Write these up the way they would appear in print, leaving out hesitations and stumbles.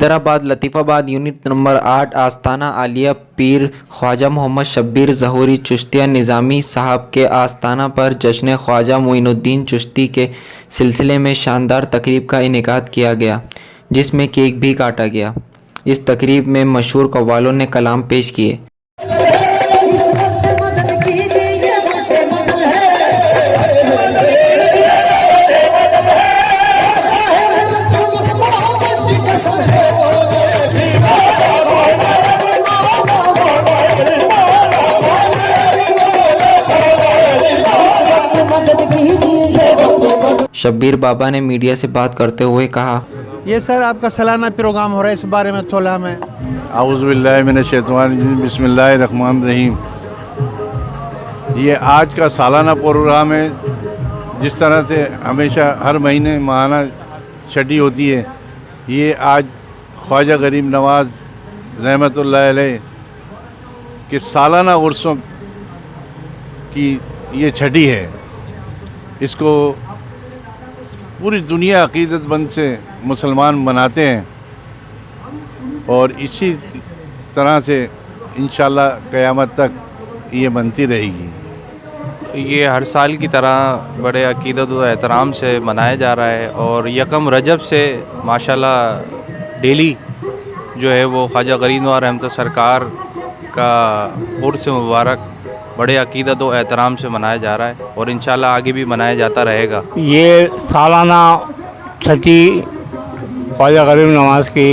Hyderabad Latifabad unit number 8 आस्ताना Alia पीर ख्वाजा मोहम्मद शब्बीर ज़हूरी चिश्तिया निज़ामी साहब के आस्ताना पर जश्न ख्वाजा मोइनुद्दीन चिश्ती के सिलसिले में शानदार तकरीब का इनेकाद किया गया, जिसमें केक भी काटा गया। इस तकरीब में मशहूर कव्वालों ने कलाम पेश किए। शब्बीर बाबा ने मीडिया से बात करते हुए कहा, ये सर आपका सालाना प्रोग्राम हो रहा है, इस बारे में थोड़ा हमें। आऊज़ु बिल्लाहि मिनश शैतानिर बिस्मिल्लाहिर रहमानिर रहीम। ये आज का सालाना प्रोग्राम है। जिस तरह से हमेशा हर महीने माहाना छठी होती है, ये आज ख्वाजा गरीब नवाज़ रहमतुल्लाह अलैह के सालाना उर्सों की ये छठी है। इसको पूरी दुनिया अक़ीदतमंद से मुसलमान मनाते हैं और इसी तरह से इंशाअल्लाह क़यामत तक ये बनती रहेगी। ये हर साल की तरह बड़े अक़ीदत व एहतराम से मनाया जा रहा है और यकम रजब से माशाल्लाह डेली जो है वो ख्वाजा गरीब नवाज़ रहमत सरकार का उर्स मुबारक बड़े अक़ीदत व एहतराम से मनाया जा रहा है और इंशाल्लाह आगे भी मनाया जाता रहेगा। ये सालाना छठी ख्वाजा गरीब नवाज़ की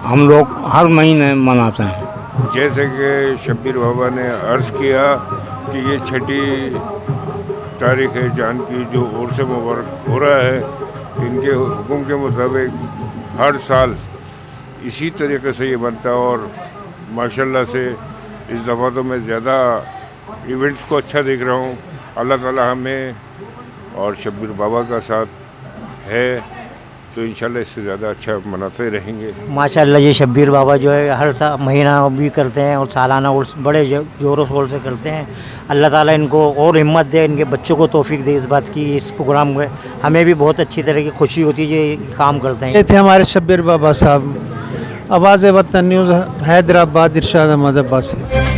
हम लोग हर महीने मनाते हैं। जैसे कि शब्बीर बाबा ने अर्ज़ किया कि ये छठी तारीख़ है जान की जो उर्स मुबारक हो रहा है, इनके हुक्म के मुताबिक हर साल इसी तरीके से ये बनता है और माशाल्लाह से इस दफ़ा तो मैं ज़्यादा इवेंट्स को अच्छा देख रहा हूँ। अल्लाह ताला हमें और शब्बीर बाबा का साथ है तो इंशाल्लाह इससे ज़्यादा अच्छा मनाते रहेंगे। माशाल्लाह ये शब्बीर बाबा जो है हर महीना भी करते हैं और सालाना उर्स बड़े ज़ोरों शोर से करते हैं। अल्लाह ताला इनको और हिम्मत दे, इनके बच्चों को तौफीक दे इस बात की। इस प्रोग्राम में हमें भी बहुत अच्छी तरह की खुशी होती है ये काम करते हैं। ये थे हमारे शब्बीर बाबा साहब। आवाज़ वतन न्यूज़ हैदराबाद इरशाद अहमद अब्बासी।